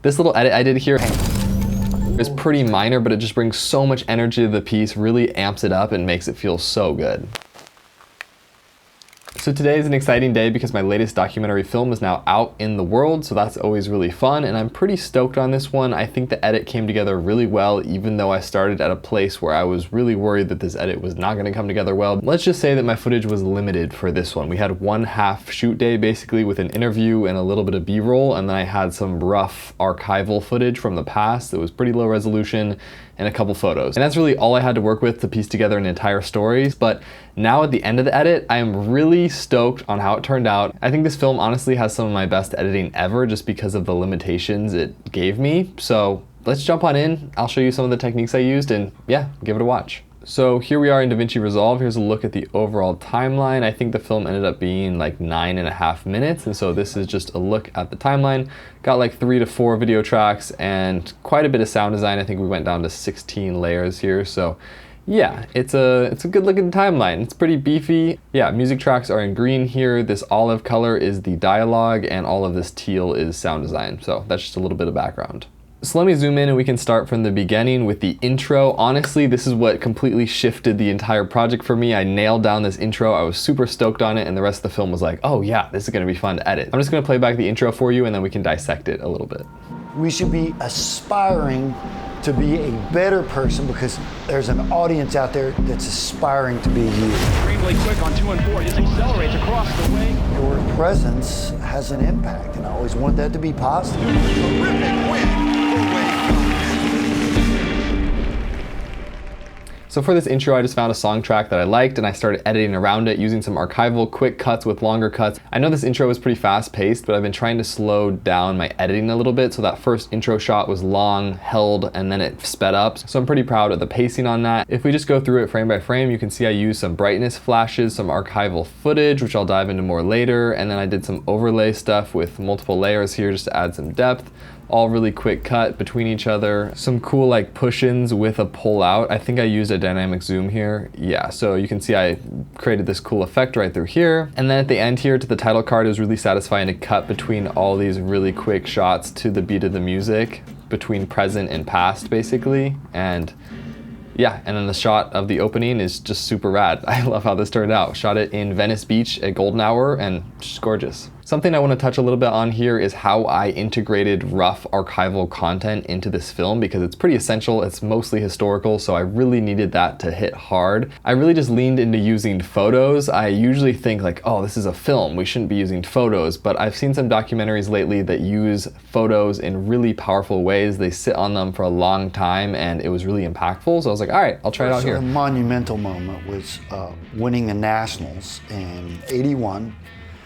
This little edit I did here is pretty minor, but it just brings so much energy to the piece, really amps it up and makes it feel so good. So today is an exciting day because my latest documentary film is now out in the world, so that's always really fun, and I'm pretty stoked on this one. I think the edit came together really well, even though I started at a place where I was really worried that this edit was not going to come together well. Let's just say that my footage was limited for this one. We had one half shoot day basically with an interview and a little bit of B-roll, and then I had some rough archival footage from the past that was pretty low resolution and a couple photos. And that's really all I had to work with to piece together an entire story. But now at the end of the edit, I am really stoked on how it turned out. I think this film honestly has some of my best editing ever just because of the limitations it gave me. So let's jump on in. I'll show you some of the techniques I used and yeah, give it a watch. So here we are in DaVinci Resolve. Here's a look at the overall timeline. I think the film ended up being like 9.5 minutes. And so this is just a look at the timeline. Got like 3 to 4 video tracks and quite a bit of sound design. I think we went down to 16 layers here. So yeah, it's a good looking timeline. It's pretty beefy. Yeah, music tracks are in green here. This olive color is the dialogue and all of this teal is sound design. So that's just a little bit of background. So let me zoom in and we can start from the beginning with the intro. Honestly, this is what completely shifted the entire project for me. I nailed down this intro. I was super stoked on it and the rest of the film was like, oh yeah, this is gonna be fun to edit. I'm just gonna play back the intro for you and then we can dissect it a little bit. We should be aspiring to be a better person because there's an audience out there that's aspiring to be you. Extremely quick on 2 and 4, just accelerates across the way. Your presence has an impact and I always want that to be positive. Terrific win. So for this intro, I just found a song track that I liked and I started editing around it using some archival quick cuts with longer cuts. I know this intro was pretty fast paced, but I've been trying to slow down my editing a little bit. So that first intro shot was long, held, and then it sped up. So I'm pretty proud of the pacing on that. If we just go through it frame by frame, you can see I used some brightness flashes, some archival footage, which I'll dive into more later. And then I did some overlay stuff with multiple layers here just to add some depth. All really quick cut between each other. Some cool like push-ins with a pull out. I think I used a dynamic zoom here. Yeah, so you can see I created this cool effect right through here. And then at the end here to the title card, it was really satisfying to cut between all these really quick shots to the beat of the music between present and past basically. And yeah, and then the shot of the opening is just super rad. I love how this turned out. Shot it in Venice Beach at golden hour and just gorgeous. Something I want to touch a little bit on here is how I integrated rough archival content into this film because it's pretty essential. It's mostly historical, so I really needed that to hit hard. I really just leaned into using photos. I usually think like, oh, this is a film, we shouldn't be using photos, but I've seen some documentaries lately that use photos in really powerful ways. They sit on them for a long time and it was really impactful. So I was like, all right, I'll try it out here. A monumental moment was winning the Nationals in '81.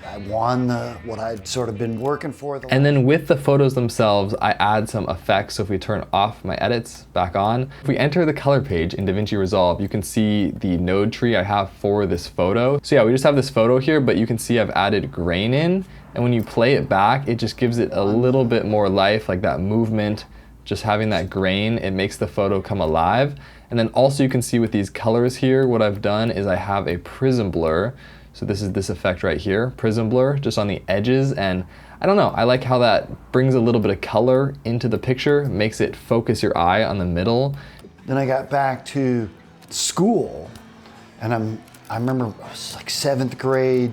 I won what I'd sort of been working for. And then with the photos themselves, I add some effects. So if we turn off my edits, back on. If we enter the color page in DaVinci Resolve, you can see the node tree I have for this photo. So yeah, we just have this photo here, but you can see I've added grain in. And when you play it back, it just gives it a little bit more life, like that movement, just having that grain, it makes the photo come alive. And then also you can see with these colors here, what I've done is I have a prism blur. So this is this effect right here, prism blur, just on the edges. And I don't know, I like how that brings a little bit of color into the picture, makes it focus your eye on the middle. Then I got back to school and I remember I was like 7th grade.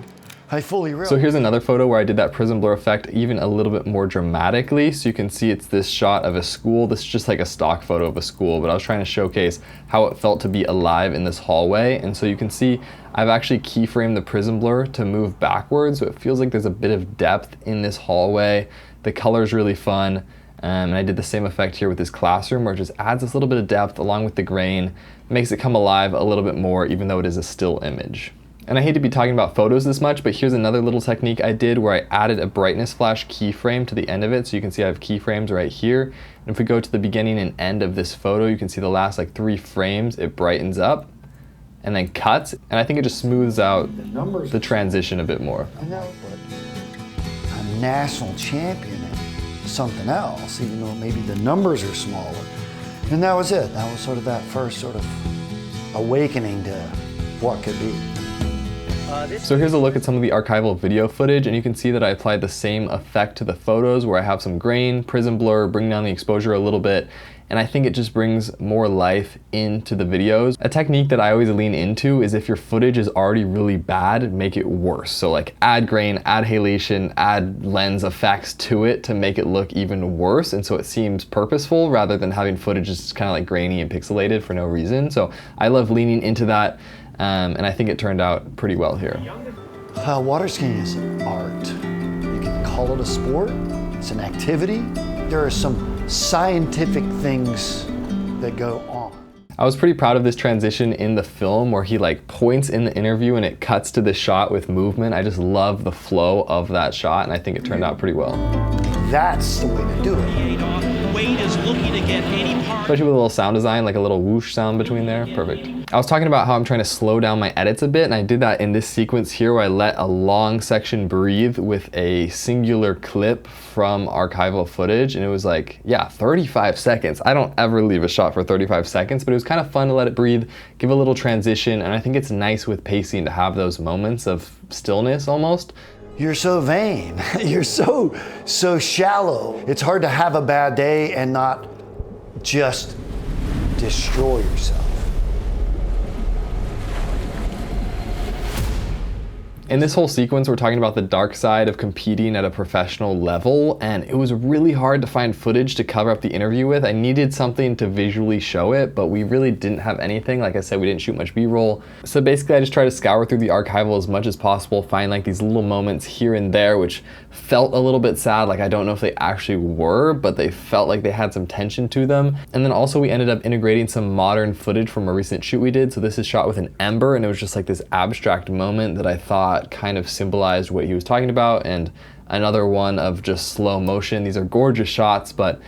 I fully realized. So here's another photo where I did that prism blur effect even a little bit more dramatically. So you can see it's this shot of a school. This is just like a stock photo of a school, but I was trying to showcase how it felt to be alive in this hallway. And so you can see I've actually keyframed the prism blur to move backwards. So it feels like there's a bit of depth in this hallway. The color's really fun. And I did the same effect here with this classroom where it just adds this little bit of depth along with the grain, makes it come alive a little bit more even though it is a still image. And I hate to be talking about photos this much, but here's another little technique I did where I added a brightness flash keyframe to the end of it. So you can see I have keyframes right here. And if we go to the beginning and end of this photo, you can see the last like 3 frames, it brightens up and then cuts. And I think it just smooths out the transition a bit more. I know, but I'm national champion in something else, even though maybe the numbers are smaller. And that was it. That was sort of that first sort of awakening to what could be. So here's a look at some of the archival video footage, and you can see that I applied the same effect to the photos where I have some grain, prism blur, bring down the exposure a little bit, and I think it just brings more life into the videos. A technique that I always lean into is if your footage is already really bad, make it worse. So like add grain, add halation, add lens effects to it to make it look even worse, and so it seems purposeful rather than having footage just kind of like grainy and pixelated for no reason. So I love leaning into that. And I think it turned out pretty well here. Water skiing is an art. You can call it a sport, it's an activity. There are some scientific things that go on. I was pretty proud of this transition in the film where he like points in the interview and it cuts to the shot with movement. I just love the flow of that shot, and I think it turned out pretty well. That's the way to do it. Wade is looking to get any part. Especially with a little sound design, like a little whoosh sound between there, perfect. I was talking about how I'm trying to slow down my edits a bit, and I did that in this sequence here where I let a long section breathe with a singular clip from archival footage, and it was like, yeah, 35 seconds. I don't ever leave a shot for 35 seconds, but it was kind of fun to let it breathe, give a little transition, and I think it's nice with pacing to have those moments of stillness almost. You're so vain. You're so shallow. It's hard to have a bad day and not just destroy yourself. In this whole sequence, we're talking about the dark side of competing at a professional level, and it was really hard to find footage to cover up the interview with. I needed something to visually show it, but we really didn't have anything. Like I said, we didn't shoot much B-roll. So basically, I just tried to scour through the archival as much as possible, find like these little moments here and there, which felt a little bit sad. Like I don't know if they actually were, but they felt like they had some tension to them. And then also we ended up integrating some modern footage from a recent shoot we did. So this is shot with an ember, and it was just like this abstract moment that I thought kind of symbolized what he was talking about, and another one of just slow motion. These are gorgeous shots, but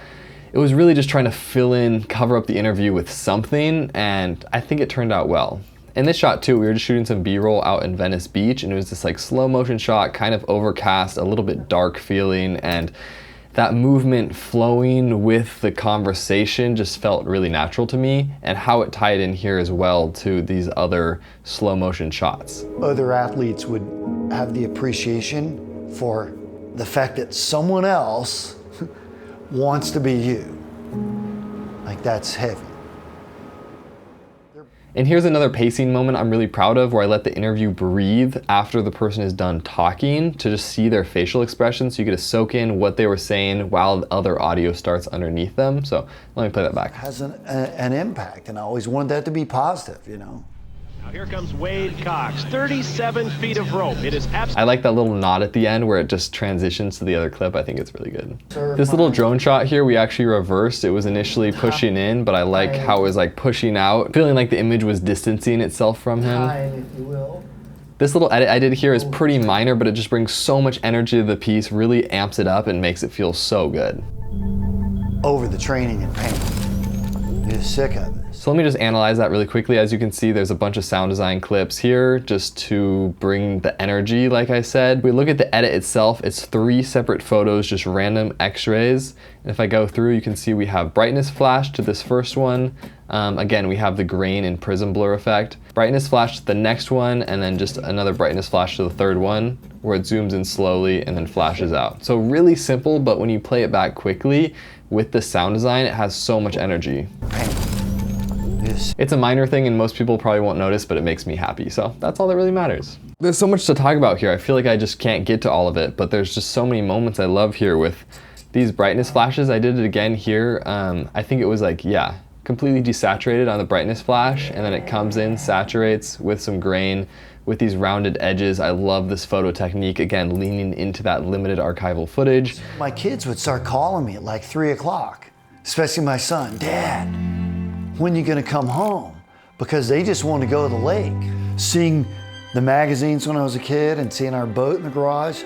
it was really just trying to fill in, cover up the interview with something, and I think it turned out well. In this shot too, we were just shooting some B-roll out in Venice Beach, and it was this like slow motion shot, kind of overcast, a little bit dark feeling, and that movement flowing with the conversation just felt really natural to me, and how it tied in here as well to these other slow motion shots. Other athletes would have the appreciation for the fact that someone else wants to be you. Like that's heavy. And here's another pacing moment I'm really proud of, where I let the interview breathe after the person is done talking to just see their facial expressions, so you get to soak in what they were saying while the other audio starts underneath them. So let me play that back. It has an impact, and I always wanted that to be positive, you know. Now here comes Wade Cox, 37 feet of rope. It is I like that little nod at the end where it just transitions to the other clip. I think it's really good. This little drone shot here, we actually reversed. It was initially pushing in, but I like how it was like pushing out, feeling like the image was distancing itself from him. If you will. This little edit I did here is pretty minor, but it just brings so much energy to the piece, really amps it up and makes it feel so good. Over the training and pain. You're sick of it. So let me just analyze that really quickly. As you can see, there's a bunch of sound design clips here just to bring the energy, like I said. We look at the edit itself, it's 3 separate photos, just random x-rays. And if I go through, you can see we have brightness flash to this first one. Again, we have the grain and prism blur effect. Brightness flash to the next one, and then just another brightness flash to the third one, where it zooms in slowly and then flashes out. So really simple, but when you play it back quickly with the sound design, it has so much energy. It's a minor thing and most people probably won't notice, but it makes me happy. So that's all that really matters. There's so much to talk about here. I feel like I just can't get to all of it, but there's just so many moments I love here with these brightness flashes. I did it again here. I think it was like, yeah, completely desaturated on the brightness flash, and then it comes in, saturates with some grain, with these rounded edges. I love this photo technique, again, leaning into that limited archival footage. My kids would start calling me at like 3 o'clock, especially my son, Dad, when you gonna come home? Because they just want to go to the lake. Seeing the magazines when I was a kid and seeing our boat in the garage,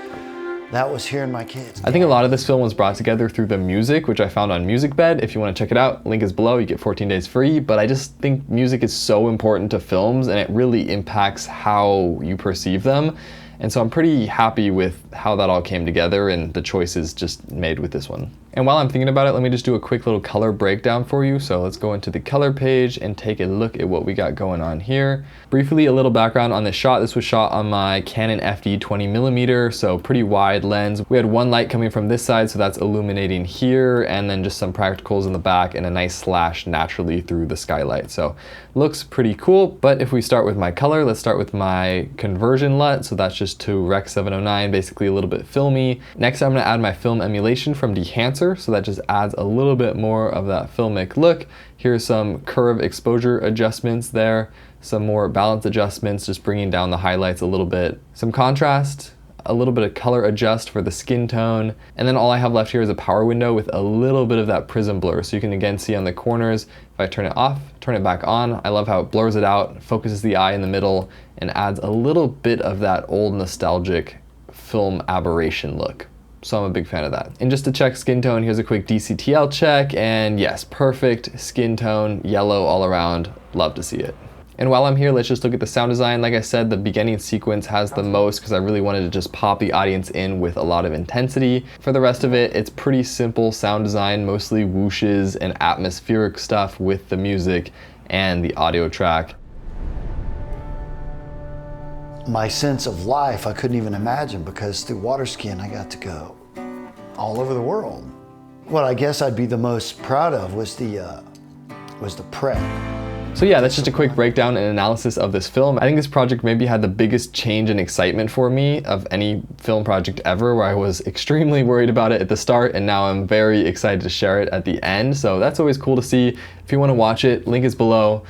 that was hearing my kids. I think a lot of this film was brought together through the music, which I found on MusicBed. If you want to check it out, link is below, you get 14 days free. But I just think music is so important to films, and it really impacts how you perceive them. And so I'm pretty happy with how that all came together and the choices just made with this one. And while I'm thinking about it, let me just do a quick little color breakdown for you. So let's go into the color page and take a look at what we got going on here. Briefly, a little background on this shot. This was shot on my Canon FD 20mm, so pretty wide lens. We had one light coming from this side, so that's illuminating here, and then just some practicals in the back and a nice slash naturally through the skylight. So looks pretty cool. But if we start with my color, let's start with my conversion LUT. So that's just to Rec 709, basically a little bit filmy. Next, I'm gonna add my film emulation from Dehancer. So that just adds a little bit more of that filmic look. Here's some curve exposure adjustments there, some more balance adjustments, just bringing down the highlights a little bit, some contrast, a little bit of color adjust for the skin tone, and then all I have left here is a power window with a little bit of that prism blur. So you can again see on the corners, if I turn it off, turn it back on, I love how it blurs it out, focuses the eye in the middle, and adds a little bit of that old nostalgic film aberration look. So I'm a big fan of that. And just to check skin tone, here's a quick DCTL check, and yes, perfect skin tone, yellow all around, love to see it. And while I'm here, let's just look at the sound design. Like I said, the beginning sequence has the most because I really wanted to just pop the audience in with a lot of intensity. For the rest of it, it's pretty simple sound design, mostly whooshes and atmospheric stuff with the music and the audio track. My sense of life, I couldn't even imagine, because through Waterskin, I got to go all over the world. What I guess I'd be the most proud of was the prep. So yeah, that's just a quick breakdown and analysis of this film. I think this project maybe had the biggest change in excitement for me of any film project ever, where I was extremely worried about it at the start, and now I'm very excited to share it at the end. So that's always cool to see. If you want to watch it, link is below.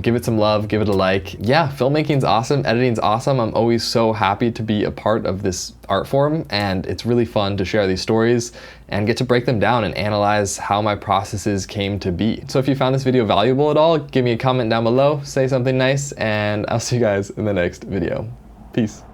Give it some love, give it a like. Yeah, filmmaking's awesome, editing's awesome. I'm always so happy to be a part of this art form, and it's really fun to share these stories and get to break them down and analyze how my processes came to be. So if you found this video valuable at all, give me a comment down below, say something nice, and I'll see you guys in the next video. Peace.